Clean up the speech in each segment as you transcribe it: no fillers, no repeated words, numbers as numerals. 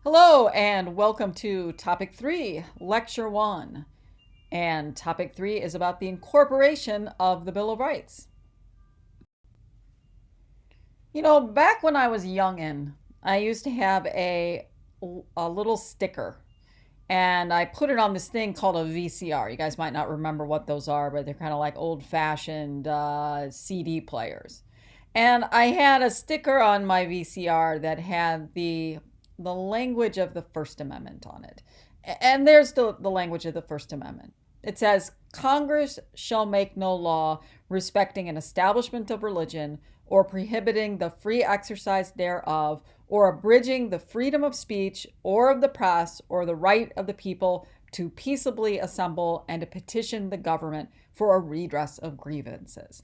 Hello, and welcome to Topic 3, Lecture 1. And Topic 3 is about the incorporation of the Bill of Rights. Back when I was youngin', I used to have a little sticker, and I put it on this thing called a VCR. You guys might not remember what those are, but they're kind of like old-fashioned CD players. And I had a sticker on my VCR that had the language of the First Amendment on it. And there's the language of the First Amendment. It says, Congress shall make no law respecting an establishment of religion or prohibiting the free exercise thereof or abridging the freedom of speech or of the press or the right of the people to peaceably assemble and to petition the government for a redress of grievances.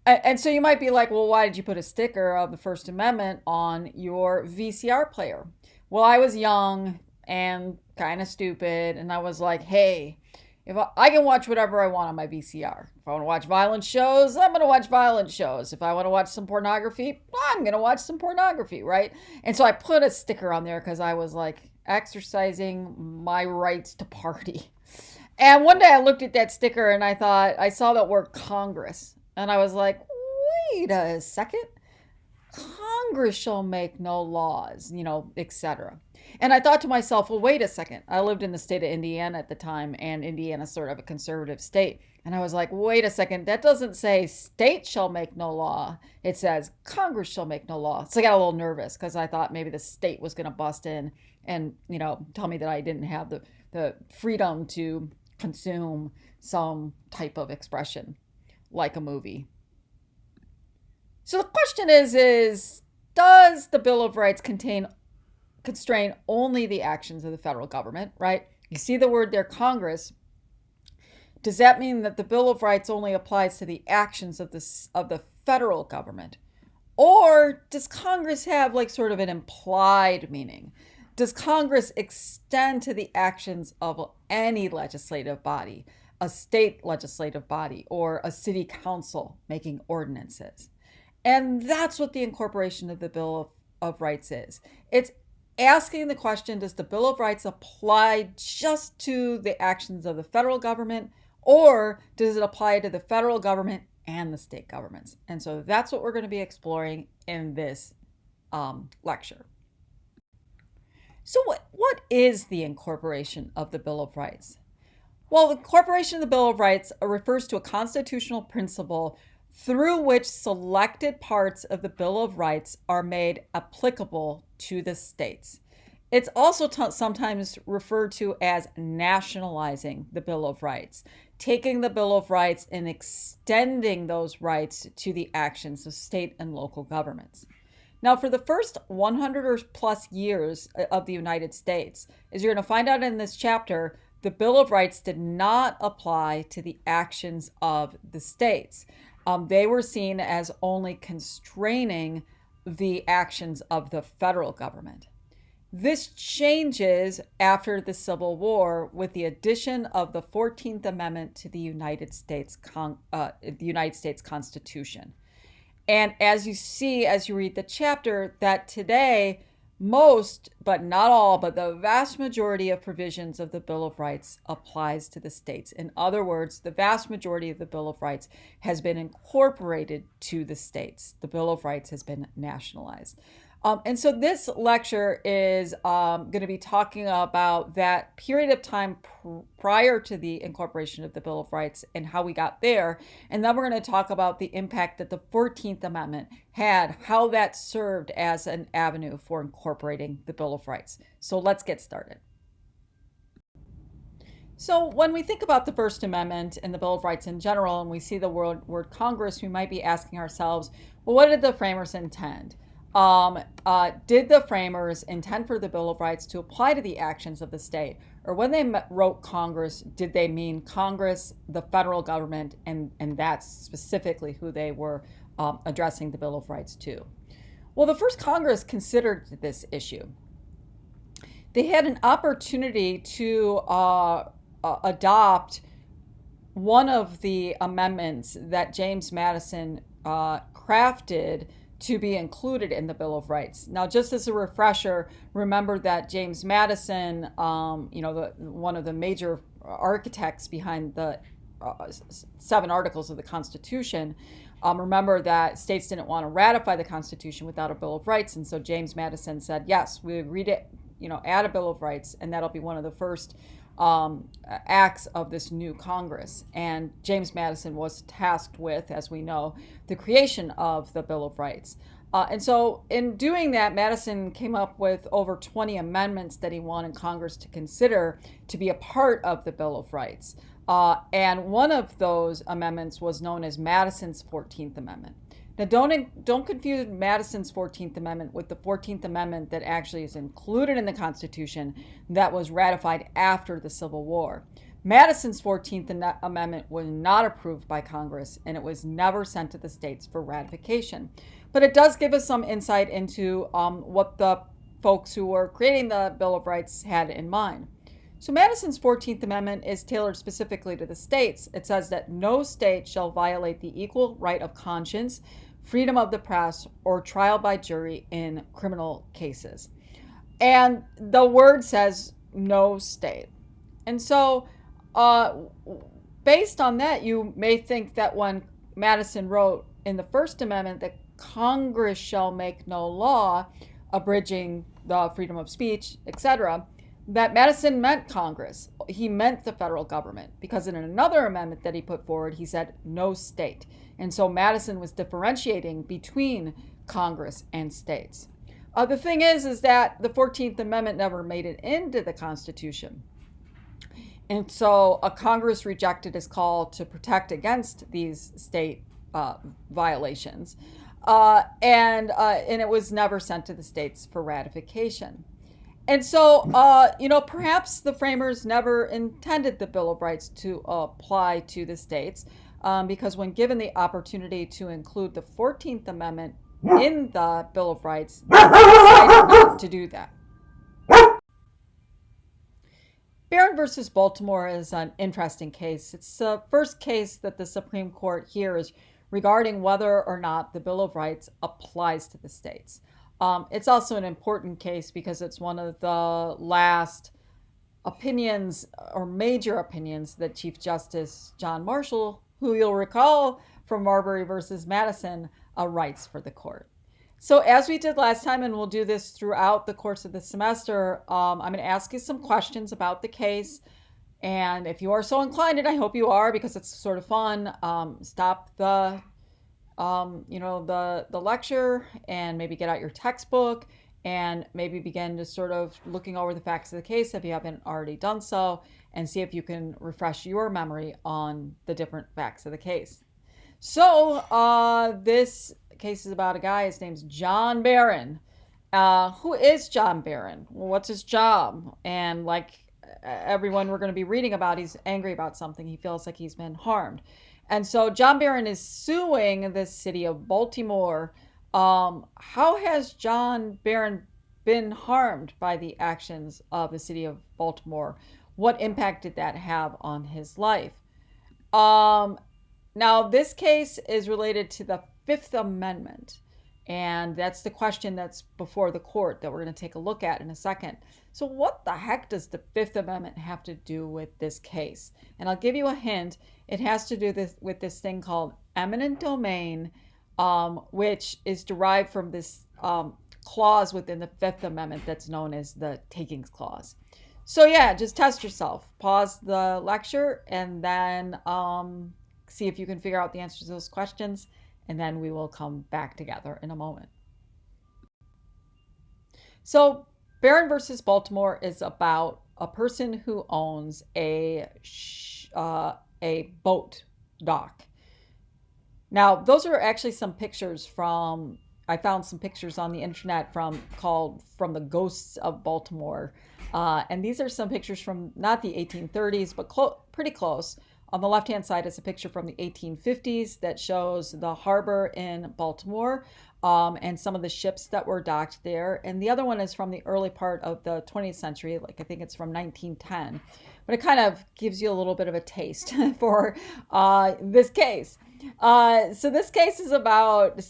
And so you might be like, well, why did you put a sticker of the First Amendment on your VCR player? Well, I was young and kind of stupid, and I was like, hey, if I can watch whatever I want on my VCR. If I want to watch violent shows, I'm going to watch violent shows. If I want to watch some pornography, I'm going to watch some pornography, right? And so I put a sticker on there because I was like exercising my rights to party. And one day I looked at that sticker and I saw that word Congress. And I was like, wait a second. Congress shall make no laws, etc. And I thought to myself, well, wait a second. I lived in the state of Indiana at the time, and Indiana's sort of a conservative state. And I was like, wait a second. That doesn't say state shall make no law. It says Congress shall make no law. So I got a little nervous because I thought maybe the state was going to bust in and, tell me that I didn't have the freedom to consume some type of expression like a movie. So the question is does the Bill of Rights constrain only the actions of the federal government, right? You see the word there, Congress. Does that mean that the Bill of Rights only applies to the actions of the federal government? Or does Congress have like sort of an implied meaning? Does Congress extend to the actions of any legislative body, a state legislative body, or a city council making ordinances? And that's what the incorporation of the Bill of Rights is. It's asking the question, does the Bill of Rights apply just to the actions of the federal government, or does it apply to the federal government and the state governments? And so that's what we're going to be exploring in this lecture. So what is the incorporation of the Bill of Rights? Well, the incorporation of the Bill of Rights refers to a constitutional principle through which selected parts of the Bill of Rights are made applicable to the states. It's also sometimes referred to as nationalizing the Bill of Rights, taking the Bill of Rights and extending those rights to the actions of state and local governments. Now, for the first 100 or plus years of the United States, as you're going to find out in this chapter, the Bill of Rights did not apply to the actions of the states. They were seen as only constraining the actions of the federal government. This changes after the Civil War with the addition of the 14th Amendment to the United States Constitution. And as you see, as you read the chapter, that today, most, but not all, but the vast majority of provisions of the Bill of Rights applies to the states. In other words, the vast majority of the Bill of Rights has been incorporated to the states. The Bill of Rights has been nationalized. And so this lecture is going to be talking about that period of time prior to the incorporation of the Bill of Rights and how we got there. And then we're going to talk about the impact that the 14th Amendment had, how that served as an avenue for incorporating the Bill of Rights. So let's get started. So when we think about the First Amendment and the Bill of Rights in general, and we see the word Congress, we might be asking ourselves, well, what did the framers intend? Did the framers intend for the Bill of Rights to apply to the actions of the state? Or when they wrote Congress, did they mean Congress, the federal government, and that's specifically who they were addressing the Bill of Rights to? Well, the first Congress considered this issue. They had an opportunity to adopt one of the amendments that James Madison crafted to be included in the Bill of Rights. Now, just as a refresher, remember that James Madison, one of the major architects behind the 7 articles of the Constitution, remember that states didn't want to ratify the Constitution without a Bill of Rights, and so James Madison said, yes, we agree to, add a Bill of Rights, and that'll be one of the first acts of this new Congress. And James Madison was tasked with, as we know, the creation of the Bill of Rights. And so in doing that, Madison came up with over 20 amendments that he wanted Congress to consider to be a part of the Bill of Rights. And one of those amendments was known as Madison's 14th Amendment. Now, don't confuse Madison's 14th Amendment with the 14th Amendment that actually is included in the Constitution that was ratified after the Civil War. Madison's 14th Amendment was not approved by Congress, and it was never sent to the states for ratification. But it does give us some insight into what the folks who were creating the Bill of Rights had in mind. So Madison's 14th Amendment is tailored specifically to the states. It says that no state shall violate the equal right of conscience, freedom of the press, or trial by jury in criminal cases. And the word says no state. And so based on that, you may think that when Madison wrote in the First Amendment that Congress shall make no law abridging the freedom of speech, etc., that Madison meant Congress. He meant the federal government, because in another amendment that he put forward, he said no state. And so Madison was differentiating between Congress and states. The thing is that the 14th Amendment never made it into the Constitution. And so Congress rejected his call to protect against these state violations. And it was never sent to the states for ratification. And so, perhaps the framers never intended the Bill of Rights to apply to the states, because when given the opportunity to include the 14th Amendment in the Bill of Rights, they decided not to do that. Barron versus Baltimore is an interesting case. It's the first case that the Supreme Court hears regarding whether or not the Bill of Rights applies to the states. It's also an important case because it's one of the last opinions or major opinions that Chief Justice John Marshall, who you'll recall from Marbury versus Madison, writes for the court. So as we did last time, and we'll do this throughout the course of the semester, I'm going to ask you some questions about the case. And if you are so inclined, and I hope you are because it's sort of fun, stop the lecture and maybe get out your textbook and maybe begin to sort of looking over the facts of the case if you haven't already done so, and see if you can refresh your memory on the different facts of the case. So this case is about a guy. His name's John Barron. Who is John Barron? What's his job? And like everyone we're going to be reading about, he's angry about something. He feels like he's been harmed. And so John Barron is suing the city of Baltimore. How has John Barron been harmed by the actions of the city of Baltimore? What impact did that have on his life? Now, this case is related to the Fifth Amendment. And that's the question that's before the court that we're going to take a look at in a second. So what the heck does the Fifth Amendment have to do with this case? And I'll give you a hint. It has to do with this thing called eminent domain, which is derived from this clause within the Fifth Amendment that's known as the Takings Clause. So yeah, just test yourself. Pause the lecture and then see if you can figure out the answers to those questions. And then we will come back together in a moment. So Barron versus Baltimore is about a person who owns a boat dock. Now, those are actually some pictures I found some pictures on the internet from the Ghosts of Baltimore. And these are some pictures from not the 1830s, but pretty close. On the left-hand side is a picture from the 1850s that shows the harbor in Baltimore and some of the ships that were docked there. And the other one is from the early part of the 20th century, like I think it's from 1910. But it kind of gives you a little bit of a taste for this case. So this case is about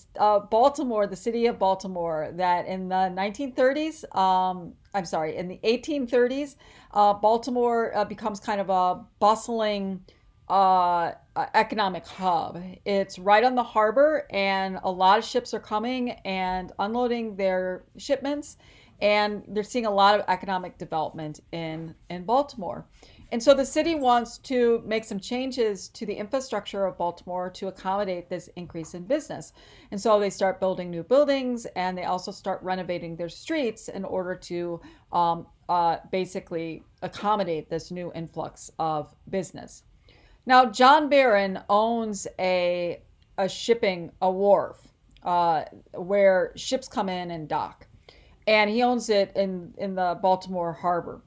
Baltimore, the city of Baltimore, that in the 1930s, I'm sorry, in the 1830s, Baltimore becomes kind of a bustling economic hub. It's right on the harbor, and a lot of ships are coming and unloading their shipments, and they're seeing a lot of economic development in Baltimore. And so the city wants to make some changes to the infrastructure of Baltimore to accommodate this increase in business. And so they start building new buildings, and they also start renovating their streets in order to basically accommodate this new influx of business. Now, John Barron owns a wharf where ships come in and dock, and he owns it in the Baltimore harbor,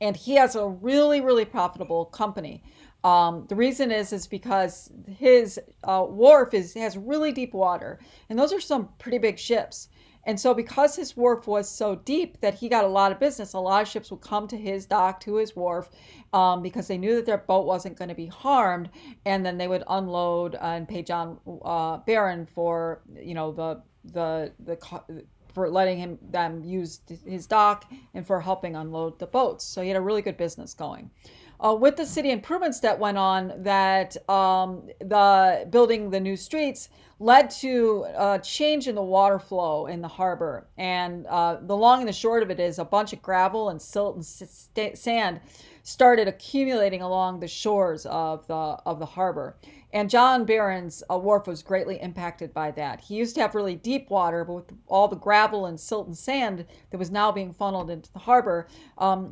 and he has a really really profitable company. The reason is because his wharf has really deep water, and those are some pretty big ships. And so, because his wharf was so deep that he got a lot of business, a lot of ships would come to his dock, to his wharf, because they knew that their boat wasn't going to be harmed, and then they would unload and pay John Barron for the for letting them use his dock and for helping unload the boats. So he had a really good business going. With the city improvements that went on, that the building the new streets led to a change in the water flow in the harbor. And the long and the short of it is a bunch of gravel and silt and sand started accumulating along the shores of the harbor. And John Barron's wharf was greatly impacted by that. He used to have really deep water, but with all the gravel and silt and sand that was now being funneled into the harbor,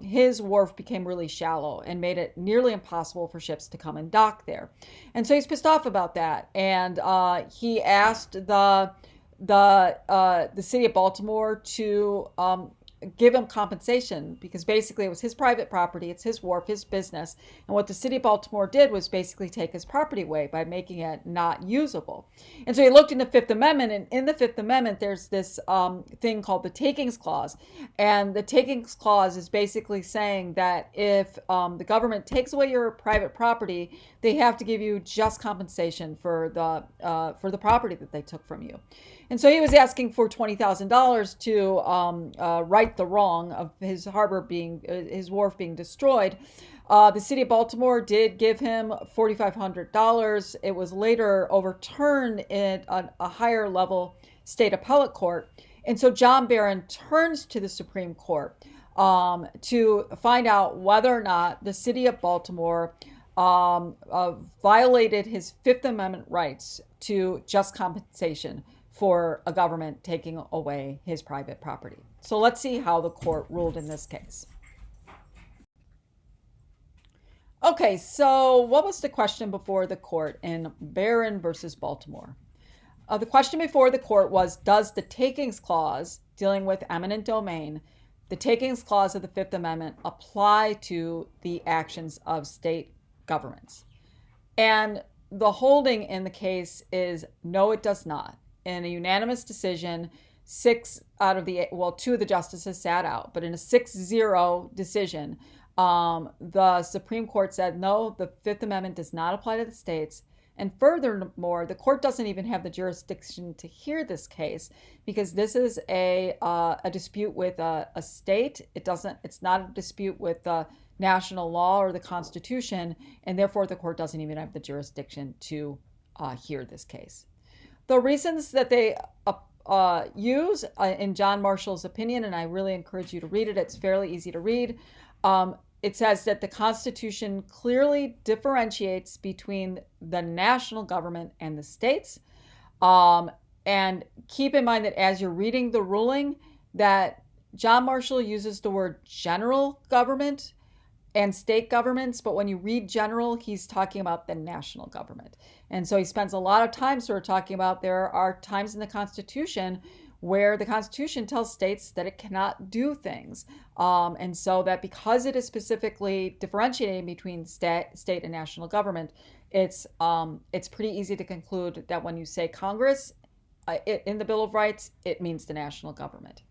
his wharf became really shallow and made it nearly impossible for ships to come and dock there. And so he's pissed off about that, and he asked the city of Baltimore to give him compensation, because basically it was his private property, it's his wharf, his business. And what the city of Baltimore did was basically take his property away by making it not usable. And so he looked in the Fifth Amendment, and in the Fifth Amendment there's this thing called the Takings Clause. And the Takings Clause is basically saying that if the government takes away your private property, they have to give you just compensation for the property that they took from you. And so he was asking for $20,000 to right the wrong of his his wharf being destroyed. The city of Baltimore did give him $4,500. It was later overturned in a higher level state appellate court. And so John Barron turns to the Supreme Court to find out whether or not the city of Baltimore violated his Fifth Amendment rights to just compensation for a government taking away his private property. So let's see how the court ruled in this case. Okay, so what was the question before the court in Barron versus Baltimore? The question before the court was, does the Takings Clause, dealing with eminent domain, the Takings Clause of the Fifth Amendment, apply to the actions of state governments? And the holding in the case is no, it does not. In a unanimous decision, two of the justices sat out, but in a 6-0 decision, the Supreme Court said, no, the Fifth Amendment does not apply to the states. And furthermore, the court doesn't even have the jurisdiction to hear this case, because this is a dispute with a state. It's not a dispute with the national law or the Constitution, and therefore the court doesn't even have the jurisdiction to hear this case. The reasons that they use in John Marshall's opinion, and I really encourage you to read it, it's fairly easy to read. It says that the Constitution clearly differentiates between the national government and the states. And keep in mind that as you're reading the ruling, that John Marshall uses the word general government and state governments, but when you read general, he's talking about the national government. And so he spends a lot of time sort of talking about there are times in the Constitution where the Constitution tells states that it cannot do things. And so that because it is specifically differentiating between state and national government, it's pretty easy to conclude that when you say Congress in the Bill of Rights, it means the national government.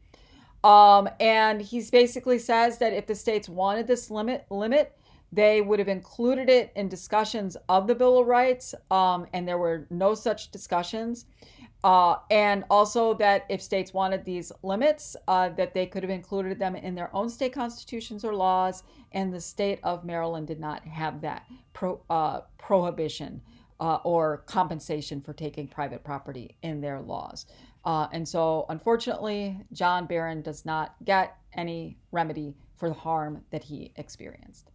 And he basically says that if the states wanted this limit, they would have included it in discussions of the Bill of Rights, and there were no such discussions. And also that if states wanted these limits, that they could have included them in their own state constitutions or laws, and the state of Maryland did not have that prohibition or compensation for taking private property in their laws. And so, unfortunately, John Barron does not get any remedy for the harm that he experienced.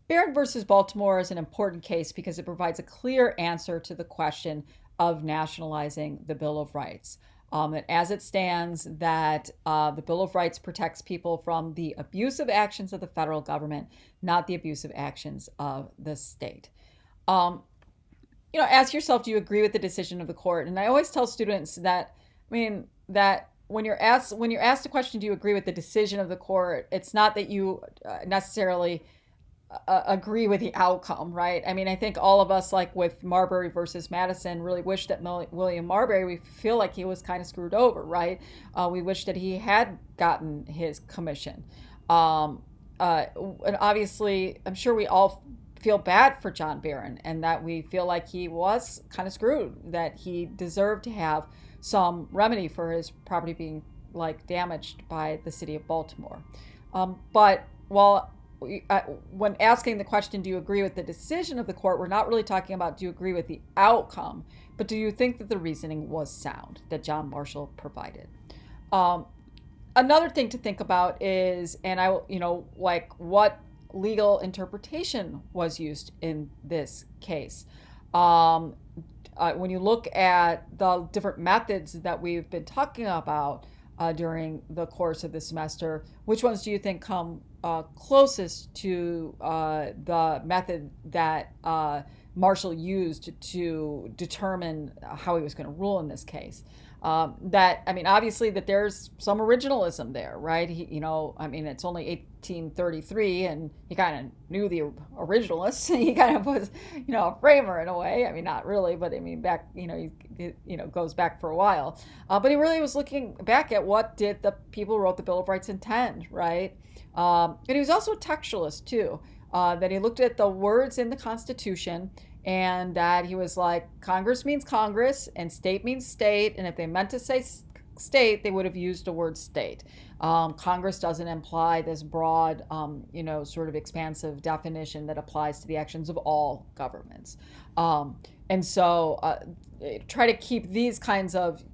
Barron versus Baltimore is an important case because it provides a clear answer to the question of nationalizing the Bill of Rights. That as it stands, that the Bill of Rights protects people from the abusive actions of the federal government, not the abusive actions of the state. Ask yourself, do you agree with the decision of the court? And I always tell students that, that when you're asked the question, do you agree with the decision of the court? It's not that you necessarily agree with the outcome, right? I think all of us, like with Marbury versus Madison, really wish that William Marbury, we feel like he was kind of screwed over, right? We wish that he had gotten his commission. And obviously, I'm sure we all feel bad for John Barron, and that we feel like he was kind of screwed, that he deserved to have some remedy for his property being damaged by the city of Baltimore. But when asking the question, do you agree with the decision of the court, we're not really talking about do you agree with the outcome, but do you think that the reasoning was sound that John Marshall provided? Another thing to think about is, what legal interpretation was used in this case. When you look at the different methods that we've been talking about during the course of the semester, which ones do you think come closest to the method that Marshall used to determine how he was going to rule in this case? Obviously that there's some originalism there, right? It's only 1833, and he kind of knew the originalists. He kind of was, a framer in a way. Not really, but back, he goes back for a while. But he really was looking back at what did the people who wrote the Bill of Rights intend, right? And he was also a textualist too. That he looked at the words in the Constitution, and that he was like, Congress means Congress and state means state, and if they meant to say state, they would have used the word state. Congress doesn't imply this broad, sort of expansive definition that applies to the actions of all governments. And so try to keep these kinds of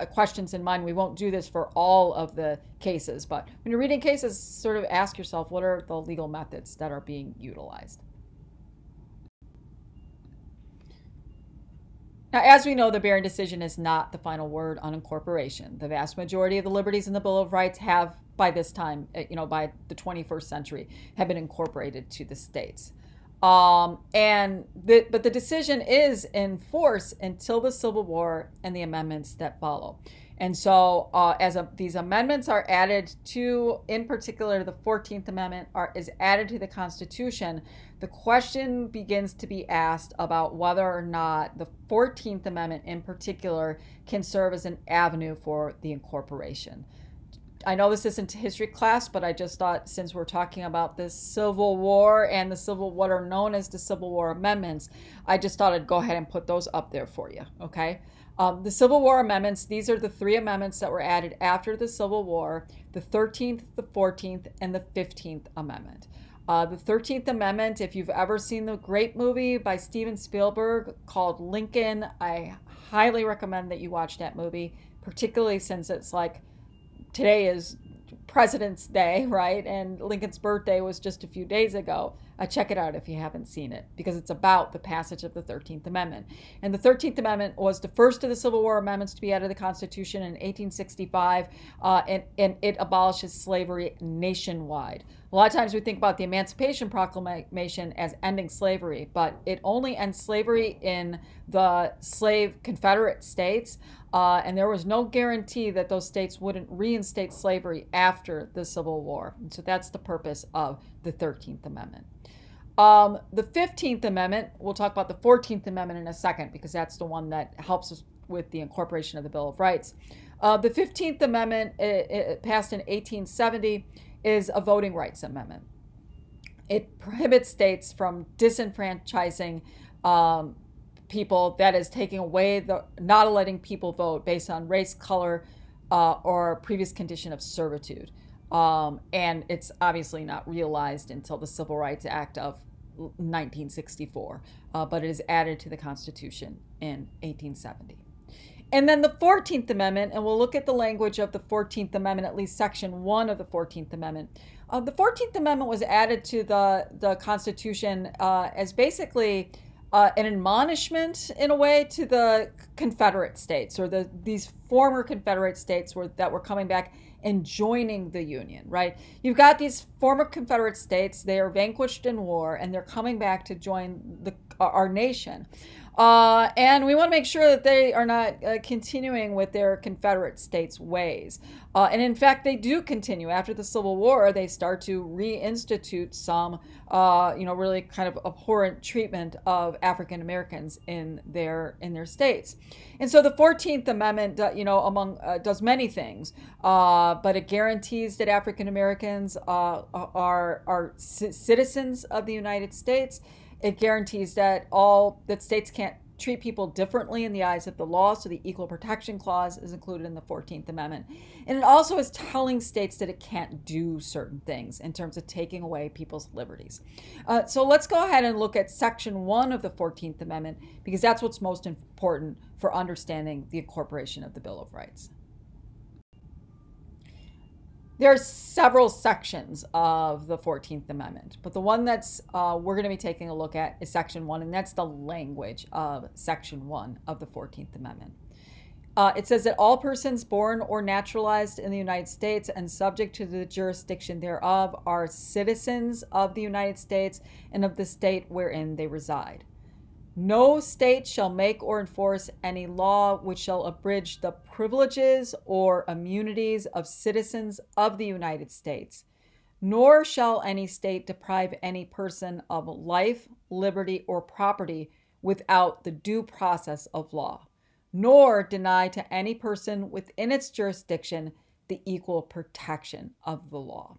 questions in mind. We won't do this for all of the cases, but when you're reading cases, sort of ask yourself, what are the legal methods that are being utilized? Now, as we know, the Barron decision is not the final word on incorporation. The vast majority of the liberties in the Bill of Rights have, by this time, by the 21st century, have been incorporated to the states. But the decision is in force until the Civil War and the amendments that follow. And so these amendments are added to, in particular, the 14th Amendment is added to the Constitution, the question begins to be asked about whether or not the 14th Amendment in particular can serve as an avenue for the incorporation. I know this isn't history class, but I just thought, since we're talking about the Civil War and what are known as the Civil War amendments, I just thought I'd go ahead and put those up there for you, okay? The Civil War amendments, these are the three amendments that were added after the Civil War: the 13th, the 14th, and the 15th Amendment. The 13th Amendment, if you've ever seen the great movie by Steven Spielberg called Lincoln, I highly recommend that you watch that movie, particularly since it's today is President's Day, right? And Lincoln's birthday was just a few days ago. Check it out if you haven't seen it, because it's about the passage of the 13th Amendment. And the 13th Amendment was the first of the Civil War amendments to be added to the Constitution in 1865, and it abolishes slavery nationwide. A lot of times we think about the Emancipation Proclamation as ending slavery, but it only ends slavery in the slave Confederate states, and there was no guarantee that those states wouldn't reinstate slavery after the Civil War. And so that's the purpose of the 13th Amendment. The 15th Amendment, we'll talk about the 14th Amendment in a second, because that's the one that helps us with the incorporation of the Bill of Rights. The 15th Amendment, it passed in 1870, is a voting rights amendment. It prohibits states from disenfranchising people, that is, taking away not letting people vote based on race, color, or previous condition of servitude. And it's obviously not realized until the Civil Rights Act of 1964, but it is added to the Constitution in 1870. And then the 14th Amendment, and we'll look at the language of the 14th Amendment, at least Section 1 of the 14th Amendment. The 14th Amendment was added to the Constitution as basically an admonishment, in a way, to the Confederate states, or these former Confederate states that were coming back and joining the Union, right? You've got these former Confederate states, they are vanquished in war, and they're coming back to join our nation. And we want to make sure that they are not continuing with their Confederate states' ways. And in fact, they do continue. After the Civil War, they start to reinstitute some, really kind of abhorrent treatment of African Americans in their states. And so the 14th Amendment, does many things, but it guarantees that African Americans are citizens of the United States. It guarantees that states can't treat people differently in the eyes of the law, so the Equal Protection Clause is included in the 14th Amendment. And it also is telling states that it can't do certain things in terms of taking away people's liberties. So let's go ahead and look at Section 1 of the 14th Amendment, because that's what's most important for understanding the incorporation of the Bill of Rights. There are several sections of the 14th Amendment, but the one that's we're going to be taking a look at is Section 1, and that's the language of Section 1 of the 14th Amendment. It says that all persons born or naturalized in the United States and subject to the jurisdiction thereof are citizens of the United States and of the state wherein they reside. No state shall make or enforce any law which shall abridge the privileges or immunities of citizens of the United States, nor shall any state deprive any person of life, liberty, or property without the due process of law, nor deny to any person within its jurisdiction the equal protection of the law.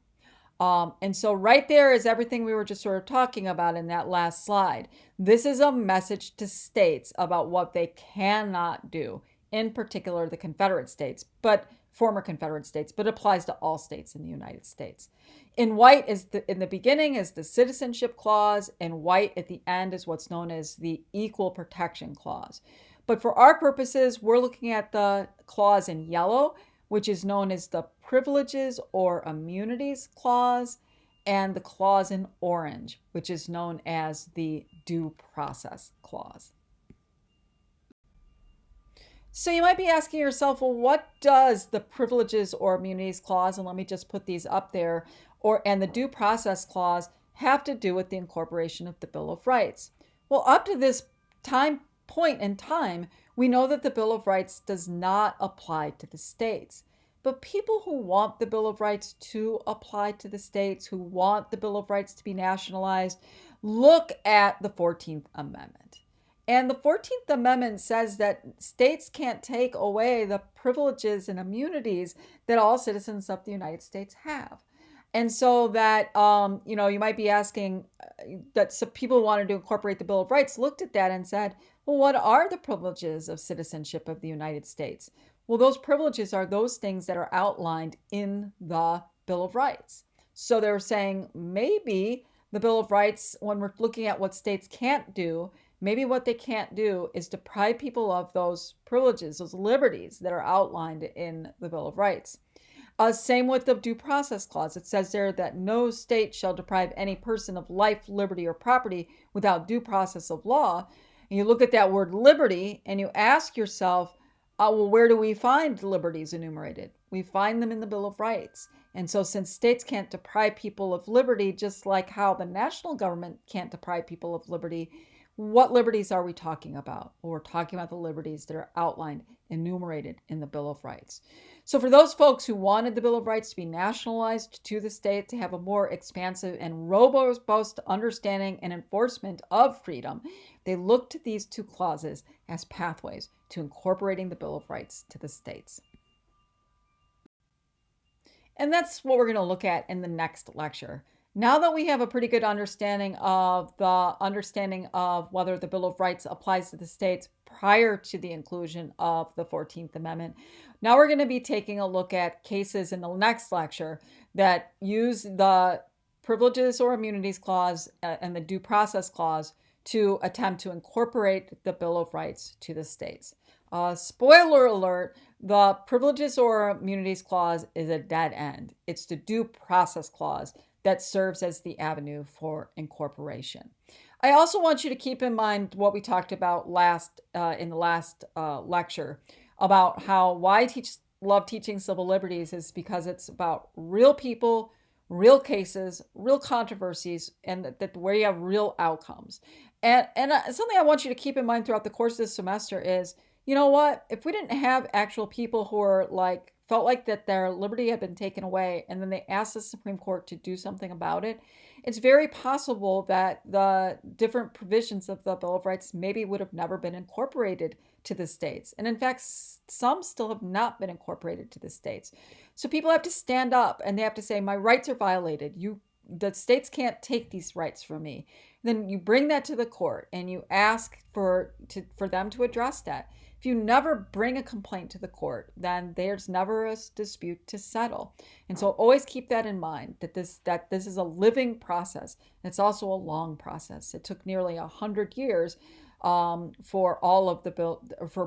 And so right there is everything we were just sort of talking about in that last slide. This is a message to states about what they cannot do, in particular the Confederate states, but former Confederate states, but applies to all states in the United States. In white in the beginning is the Citizenship Clause, and white at the end is what's known as the Equal Protection Clause. But for our purposes, we're looking at the clause in yellow, which is known as the Privileges or Immunities Clause, and the clause in orange, which is known as the Due Process Clause. So you might be asking yourself, well, what does the Privileges or Immunities Clause, and let me just put these up there, and the Due Process Clause have to do with the incorporation of the Bill of Rights? Well, up to this point in time, we know that the Bill of Rights does not apply to the states. But people who want the Bill of Rights to apply to the states, who want the Bill of Rights to be nationalized, look at the 14th Amendment. And the 14th Amendment says that states can't take away the privileges and immunities that all citizens of the United States have. And so that, you might be asking that some people who wanted to incorporate the Bill of Rights looked at that and said, well, what are the privileges of citizenship of the United States? Well, those privileges are those things that are outlined in the Bill of Rights. So they're saying maybe the Bill of Rights, when we're looking at what states can't do, maybe what they can't do is deprive people of those privileges, those liberties that are outlined in the Bill of Rights. Same with the Due Process Clause. It says there that no state shall deprive any person of life, liberty, or property without due process of law. And you look at that word liberty and you ask yourself, well, where do we find liberties enumerated? We find them in the Bill of Rights. And so since states can't deprive people of liberty, just like how the national government can't deprive people of liberty, what liberties are we talking about? Well, we're talking about the liberties that are outlined, enumerated in the Bill of Rights. So for those folks who wanted the Bill of Rights to be nationalized to the state, to have a more expansive and robust understanding and enforcement of freedom, they looked to these two clauses as pathways to incorporating the Bill of Rights to the states. And that's what we're going to look at in the next lecture. Now that we have a pretty good understanding of whether the Bill of Rights applies to the states prior to the inclusion of the 14th Amendment, now we're going to be taking a look at cases in the next lecture that use the Privileges or Immunities Clause and the Due Process Clause to attempt to incorporate the Bill of Rights to the states. Spoiler alert, the Privileges or Immunities Clause is a dead end. It's the Due Process Clause that serves as the avenue for incorporation. I also want you to keep in mind what we talked about in the last lecture about how why I love teaching civil liberties is because it's about real people, real cases, real controversies, and that where you have real outcomes. And something I want you to keep in mind throughout the course of this semester is, you know what? If we didn't have actual people who are felt like that their liberty had been taken away, and then they asked the Supreme Court to do something about it, it's very possible that the different provisions of the Bill of Rights maybe would have never been incorporated to the states. And in fact, some still have not been incorporated to the states. So people have to stand up and they have to say, my rights are violated. The states can't take these rights from me. Then you bring that to the court and you ask for them to address that. If you never bring a complaint to the court, then there's never a dispute to settle. And so always keep that in mind, that this is a living process. It's also a long process. It took nearly 100 years for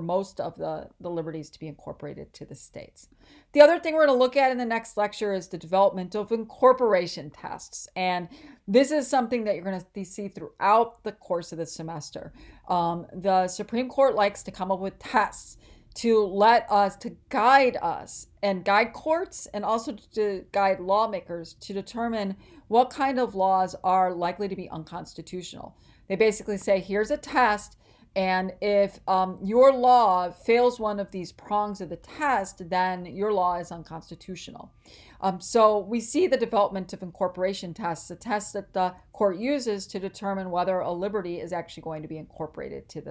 most of the liberties to be incorporated to the states. The other thing we're going to look at in the next lecture is the development of incorporation tests. And this is something that you're going to see throughout the course of the semester. The Supreme Court likes to come up with tests to guide us and guide courts and also to guide lawmakers to determine what kind of laws are likely to be unconstitutional. They basically say, here's a test, and if your law fails one of these prongs of the test, then your law is unconstitutional. So we see the development of incorporation tests, a test that the court uses to determine whether a liberty is actually going to be incorporated to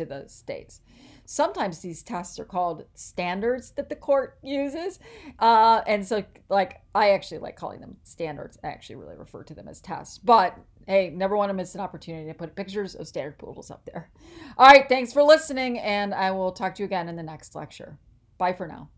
the states. Sometimes these tests are called standards that the court uses. And so I actually like calling them standards. I actually really refer to them as tests. But hey, never want to miss an opportunity to put pictures of standard poodles up there. All right, thanks for listening, and I will talk to you again in the next lecture. Bye for now.